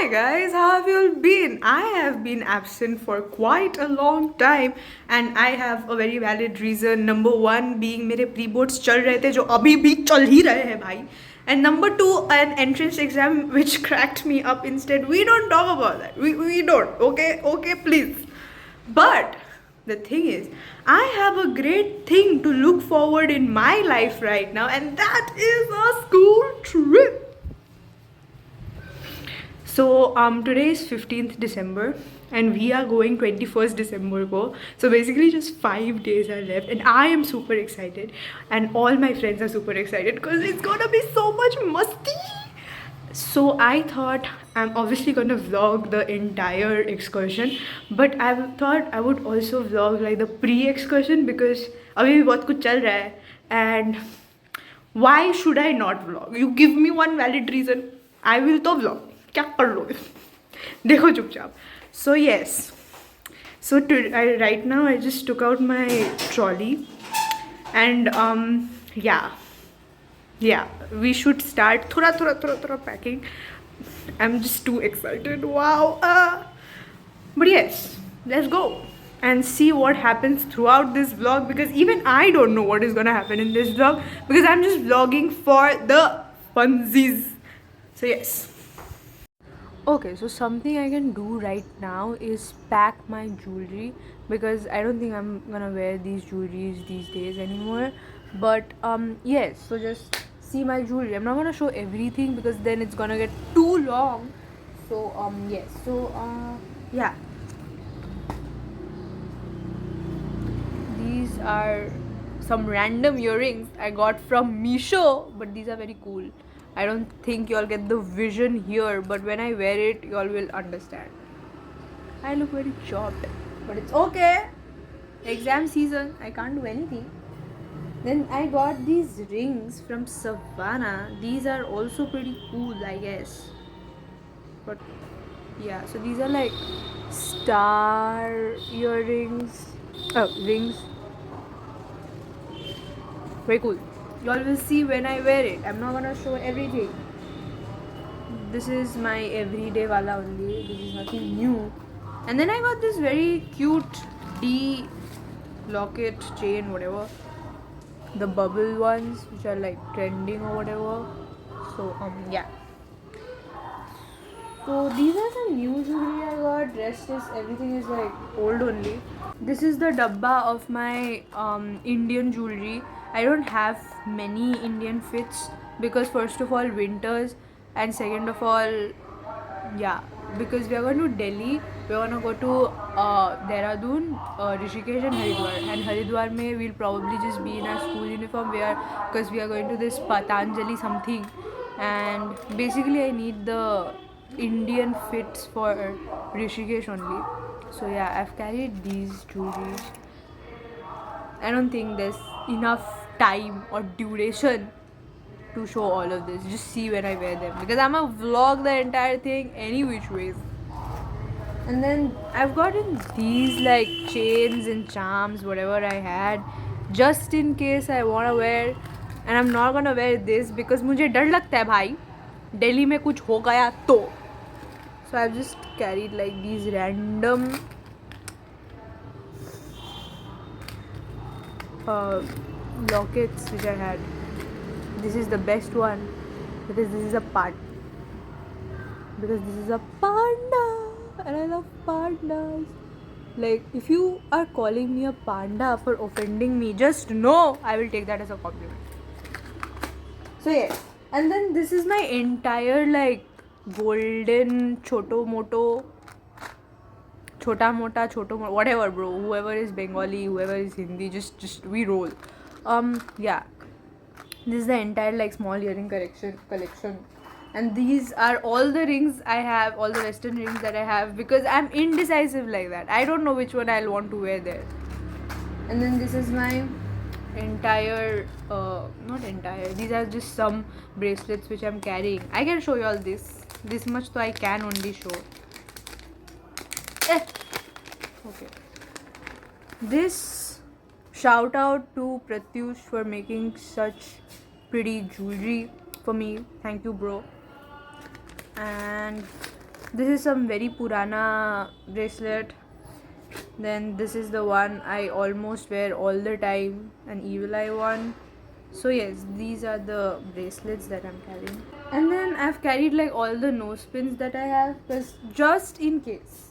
Hi guys, how have you all been? I have been absent for quite a long time and I have a very valid reason. Number one being मेरे pre boards चल रहे थे जो अभी भी चल ही रहे हैं भाई. And number two, an entrance exam which cracked me up instead. We don't talk about that. We don't. Okay, please. But the thing is, I have a great thing to look forward in my life right now, and that is a school trip. So today is 15th December and we are going 21st December ko. So basically just 5 days are left and I am super excited and all my friends are super excited because it's gonna be so much musty. So I thought I'm obviously gonna vlog the entire excursion, but I thought I would also vlog like the pre-excursion because abhi bhi bahut kuch chal raha hai and why should I not vlog? You give me one valid reason, I will to vlog. क्या कर लोगे देखो चुपचाप. So yes, so right now I just took out my trolley and yeah we should start थोड़ा packing. I'm just too excited. Wow. But yes, let's go and see what happens throughout this vlog because even I don't know what is gonna happen in this vlog because I'm just vlogging for the funsies. So yes. Okay, so something I can do right now is pack my jewelry because I don't think I'm gonna wear these jewelries these days anymore. But yes, so just see my jewelry. I'm not gonna show everything because then it's gonna get too long. So yes, so yeah, these are some random earrings I got from Misho, but these are very cool. I don't think y'all get the vision here, but when I wear it, y'all will understand. I look very chopped, but it's okay. Exam season, I can't do anything. Then I got these rings from Savannah. These are also pretty cool, I guess. But yeah, so these are like star earrings. Oh, rings. Very cool. Y'all will see when I wear it. I'm not gonna show everything. This is my everyday wala only. This is nothing new. And then I got this very cute D locket chain, whatever. The bubble ones, which are like trending or whatever. So yeah. So these are some new jewelry I got. Rest is everything is like old only. This is the dabba of my Indian jewelry. I don't have many Indian fits because first of all winters and second of all yeah because we are going to Delhi, we are going to go to Dehradun, Rishikesh and Haridwar mein we'll probably just be in our school uniform because we are going to this Patanjali something and basically I need the Indian fits for Rishikesh only. So yeah, I've carried these jewelries. I don't think there's enough time or duration to show all of this. Just see when I wear them because I'm gonna vlog the entire thing any which ways. And then I've gotten these like chains and charms, whatever I had, just in case I wanna wear. And I'm not gonna wear this because मुझे डर लगता है भाई दिल्ली में कुछ हो गया तो. So I've just carried like these random lockets which I had. This is the best one because this is a panda and I love pandas. Like if you are calling me a panda for offending me, just know I will take that as a compliment. So yes, and then this is my entire like golden chota mota, whatever bro, whoever is Bengali, whoever is Hindi, just we roll. Yeah, this is the entire like small earring collection and these are all the rings I have, all the western rings that I have because I'm indecisive like that. I don't know which one I'll want to wear there. And then this is my entire not entire, these are just some bracelets which I'm carrying. I can show you all this much, so I can only show. Okay, this shout out to Pratyush for making such pretty jewelry for me. Thank you bro. And This is some very purana bracelet. Then this is the one I almost wear all the time, an evil eye one. So yes, these are the bracelets that I'm carrying. And then I've carried like all the nose pins that I have, because just in case.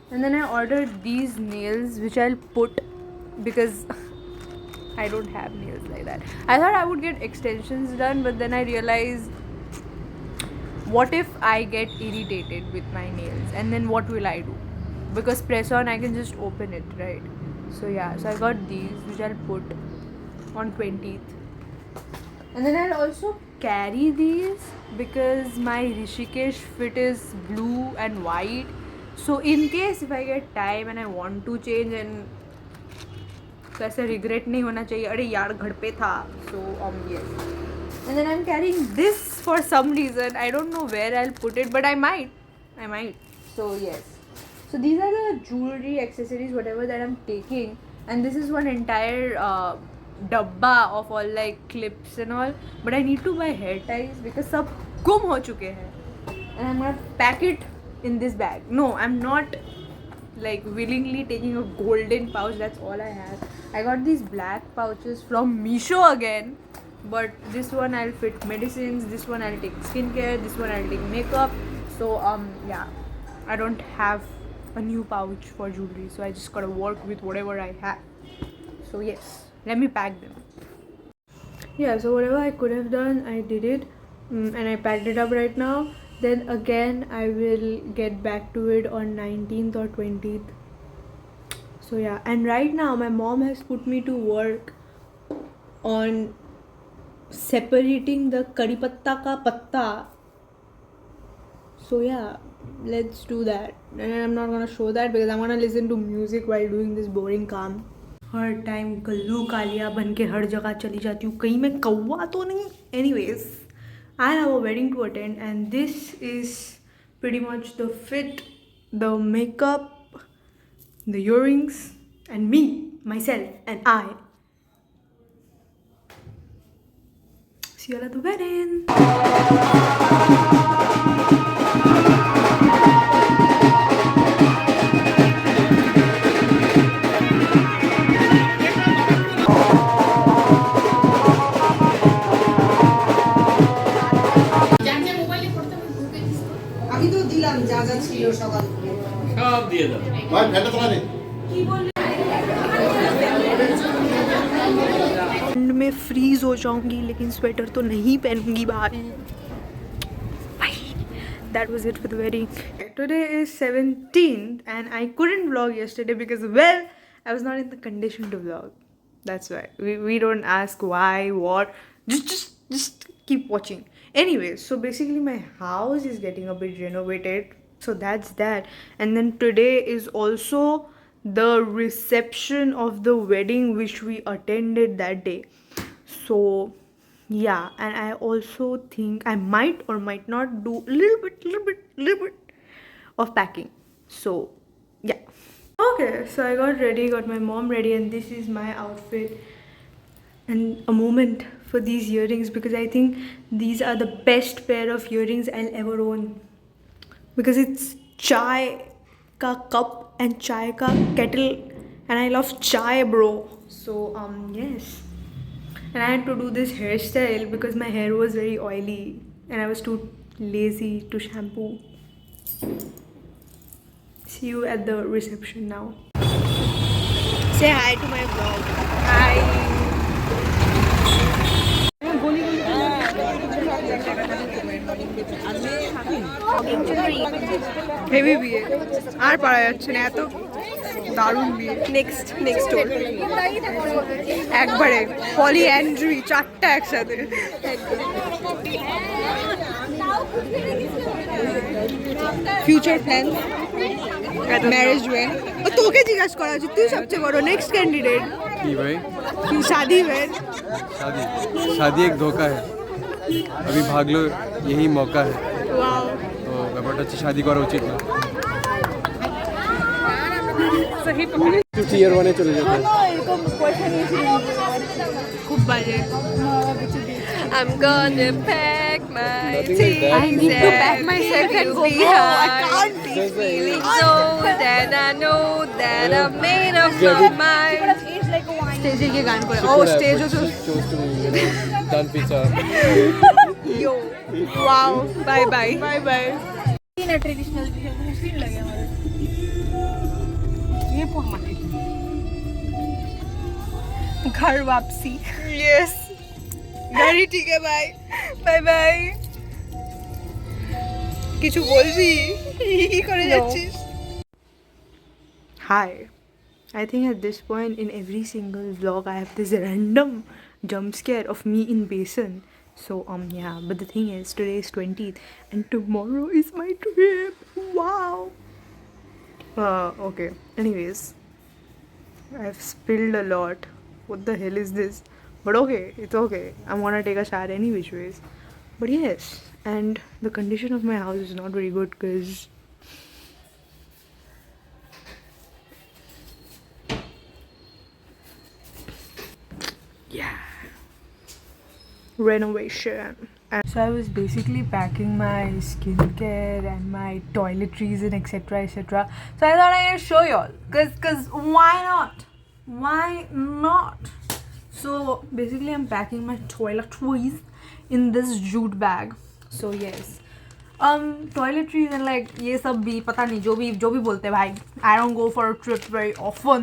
And then I ordered these nails which I'll put, because I don't have nails like that. I thought I would get extensions done, but then I realized, what if I get irritated with my nails, and then what will I do? Because press on I can just open it, right? So yeah, so I got these which I'll put on 20th. And then I'll also carry these because my Rishikesh fit is blue and white. So in case if I get time and I want to change, and तो ऐसे regret नहीं होना चाहिए, अरे यार घर पे था. So yes. And then I'm carrying this for some reason. I don't know where I'll put it, but I might. So yes. So these are the jewelry, accessories, whatever that I'm taking. And this is one entire dabba of all like clips and all. But I need to buy hair ties because सब गुम हो चुके हैं. And I'm gonna pack it in this bag. No, I'm not like willingly taking a golden pouch. That's all I have. I got these black pouches from Meesho again. But this one I'll fit medicines, this one I'll take skincare, this one I'll take makeup. So yeah, I don't have a new pouch for jewelry, so I just gotta work with whatever I have. So yes, let me pack them. Yeah, so whatever I could have done, I did it, and I packed it up right now. Then again I will get back to it on 19th or 20th. So yeah, and right now my mom has put me to work on separating the curry patta ka patta. So yeah, let's do that. And I'm not gonna show that because I'm gonna listen to music while doing this boring काम. हर time Kullu Kaliya बन के हर जगह चली जाती हूँ, कहीं मैं कौवा तो नहीं. Anyways, I have a wedding to attend, and this is pretty much the fit, the makeup, the earrings, and me, myself, and I. See you all at the wedding. আমি তো দিলাম যা যা ছিল সকাল সব দিয়ে দাও ভাই ফেটা তোলা নেই मैं फ्रीज हो जाऊंगी, लेकिन स्वेटर तो नहीं पहनूंगी भाई. That was it for the wedding. Today is 17th and I couldn't vlog yesterday because, well, I was not in the condition to vlog. That's why. We don't ask why, what. Just keep watching. Anyway, so basically my house is getting a bit renovated. So that's that. And then today is also the reception of the wedding which we attended that day. So yeah, and I also think I might or might not do a little bit of packing. So yeah. Okay, so I got ready, got my mom ready, and this is my outfit. And a moment for these earrings, because I think these are the best pair of earrings I'll ever own, because it's chai ka cup and chai ka kettle, and I love chai, bro. So yes. And I had to do this hairstyle because my hair was very oily and I was too lazy to shampoo. See you at the reception now. Say hi to my vlog. Hi. Heavy বিয়ে আর পারা যাচ্ছে না, এত দারুণ বিয়ে. Next ডোর একবারে polyandry, চারটা একসাথে. Future plan, marriage when. তোকে জিজ্ঞাসা করা উচিত, তুই সবচেয়ে বড় নেক্সট ক্যান্ডিডেট. की भाई कि शादी वेन. शादी एक धोखा है, अभी भाग लो, यही मौका है. वाओ. तो ব্যাপারটা হচ্ছে শাদি করা উচিত না. सही पकड़े. तो टियर 1 এ চলে যেতে খুব বাজে I'm gonna pack my Nothing like things that. I need to pack and my leave second you phone. behind. I can't Be Just the feeling so that I know that I'm made up Get my it. mind. স্টেজে গিয়ে গান করে She ও could have, স্টেজও but তো she chose to done pizza. Yo, wow, bye bye. Bye bye traditional Muslim लगे हमारे ये पोहा माटे घर वापसी यस गाड़ी ठीक है बाय बाय बाय কিছু বলবি কি করে যাচ্ছিস Hi. I think at this point in every single vlog I have this random jump scare of me in basin. So yeah, but the thing is today is 20th and tomorrow is my trip. Wow. Okay. Anyways, I've spilled a lot. What the hell is this? But okay, it's okay. I'm gonna take a shower any which ways. But yes, and the condition of my house is not very good because renovation. And so I was basically packing my skincare and my toiletries and etc etc. So I thought I'd show y'all cause why not? Why not? So basically I'm packing my toiletries in this jute bag. So yes. Toiletries and like ये सब भी पता नहीं जो भी बोलते भाई. I don't go for a trip very often.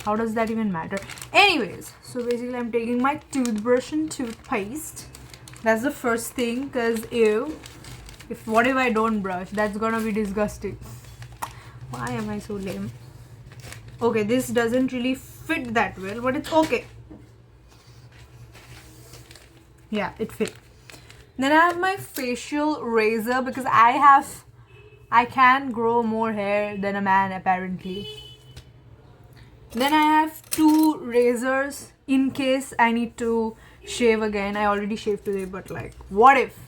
How does that even matter? Anyways, so basically I'm taking my toothbrush and toothpaste. That's the first thing because ew. What if I don't brush? That's gonna be disgusting. Why am I so lame? Okay, this doesn't really fit that well, but it's okay. Yeah, it fit. Then I have my facial razor because I can grow more hair than a man apparently. Then I have 2 razors in case I need to shave again. I already shaved today, but like, what if?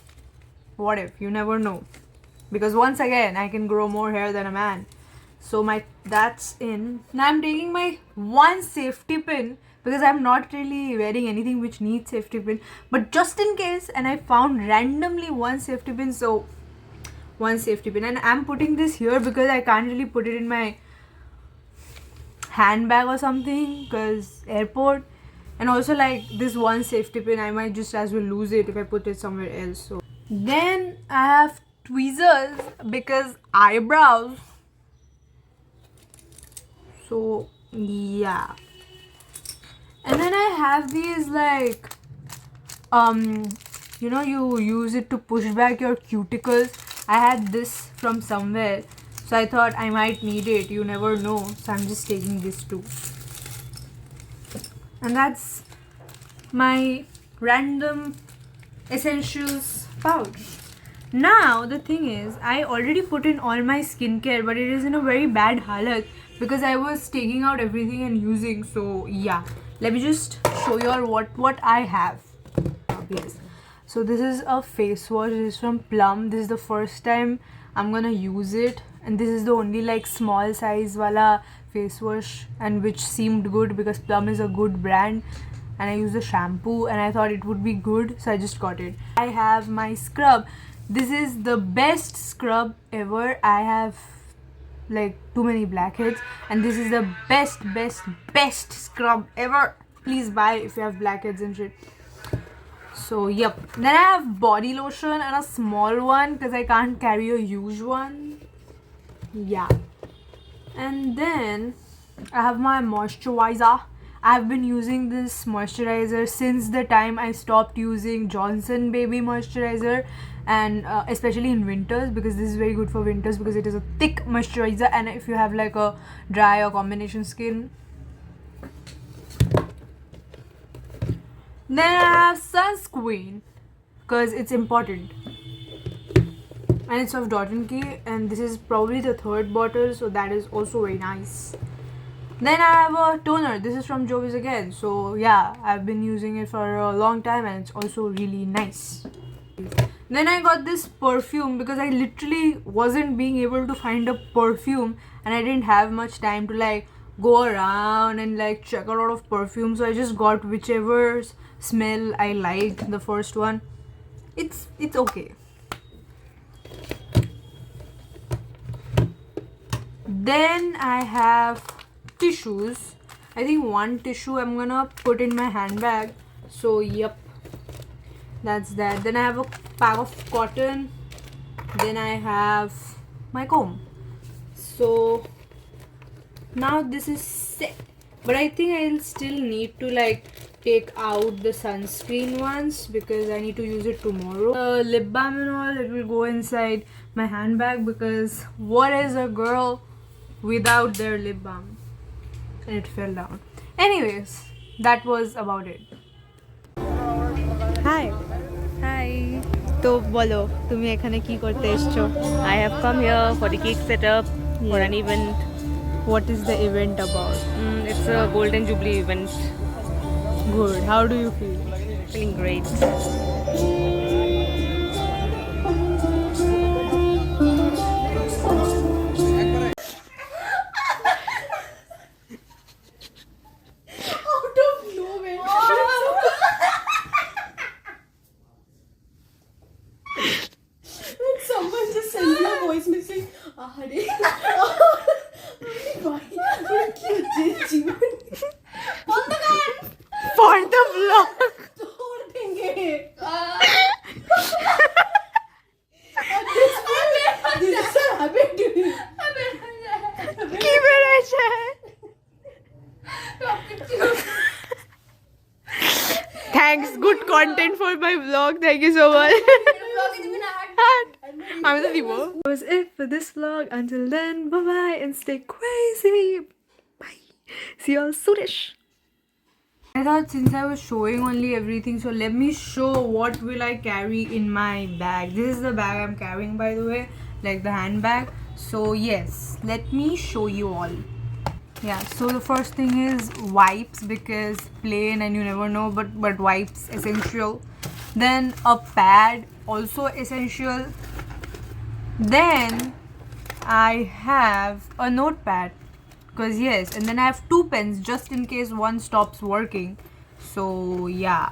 What if? You never know. Because once again, I can grow more hair than a man. So that's in. Now I'm taking my 1 safety pin because I'm not really wearing anything which needs safety pin. But just in case, and I found randomly 1 safety pin, so 1 safety pin. And I'm putting this here because I can't really put it in my handbag or something because airport, and also like this 1 safety pin I might just as well lose it if I put it somewhere else. So then I have tweezers because eyebrows. So yeah, and then I have these like you know, you use it to push back your cuticles. I had this from somewhere, so I thought I might need it. You never know. So I'm just taking this too. And that's my random essentials pouch. Now the thing is, I already put in all my skincare, but it is in a very bad halat because I was taking out everything and using. So yeah, let me just show you all what I have. Yes. So this is a face wash. This is from Plum. This is the first time I'm gonna use it, and this is the only like small size wala face wash, and which seemed good because Plum is a good brand, and I use the shampoo and I thought it would be good, so I just got it. I have my scrub. This is the best scrub ever. I have like too many blackheads, and this is the best scrub ever. Please buy if you have blackheads and shit. So yep. Then I have body lotion and a small one because I can't carry a huge one. Yeah. And then I have my moisturizer. I've been using this moisturizer since the time I stopped using Johnson Baby moisturizer, and especially in winters because this is very good for winters because it is a thick moisturizer, and if you have like a dry or combination skin. Then I have sunscreen because it's important, and it's of Dot & Key, and this is probably the 3rd bottle, so that is also very nice. Then I have a toner. This is from Jovis again, so yeah, I've been using it for a long time and it's also really nice. Then I got this perfume because I literally wasn't being able to find a perfume, and I didn't have much time to like go around and like check a lot of perfumes. So I just got whichever smell I liked. The first one, it's okay. Then I have tissues. I think one tissue I'm gonna put in my handbag. So yep, that's that. Then I have a pack of cotton. Then I have my comb. So now this is set, but I think I'll still need to like take out the sunscreen ones because I need to use it tomorrow. Lip balm and all, it will go inside my handbag because what is a girl without their lip balm? And it fell down. Anyways, that was about it. Hi. Hi. তো বলো তুমি এখানে কি করতে এসছো? I have come here for the cake setup for an event. What is the event about? It's a Golden Jubilee event. Good. How do you feel? Feeling great. Someone just sent me a voice message. For the vlog. কি বেড়েছে? Thanks, good content for my vlog. Thank you so much. I'm the Divo. That was it for this vlog. Until then, bye bye and stay crazy. Bye. See you all soonish. I thought since I was showing only everything, so let me show what will I carry in my bag. This is the bag I'm carrying, by the way, like the handbag. So yes, let me show you all. Yeah, so the first thing is wipes because plain and you never know, but wipes essential. Then a pad, also essential. Then I have a notepad because yes, and then I have 2 pens just in case one stops working. So yeah.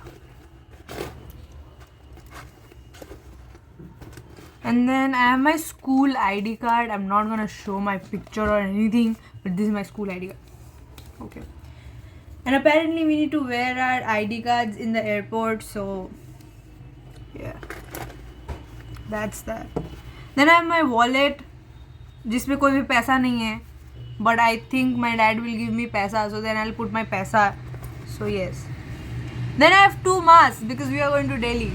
And then I have my school ID card. I'm not gonna show my picture or anything, but this is my school ID card. Okay. And apparently we need to wear our ID cards in the airport, so yeah. That's that. Then I have my wallet जिसमें कोई भी पैसा नहीं है, but I think my dad will give me पैसा, so then I'll put my पैसा. So yes. Then I have 2 masks because we are going to Delhi.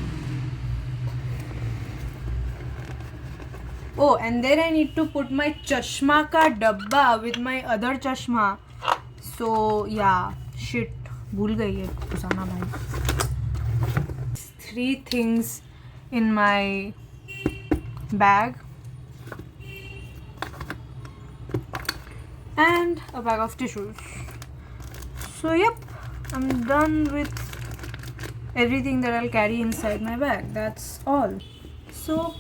Oh, and then I need to put my chashma ka dabba with my other chashma. So yeah, shit, भूल गई है पुसाना भाई. 3 things in my bag and a bag of tissues. So yep, I'm done with everything that I'll carry inside my bag. That's all. So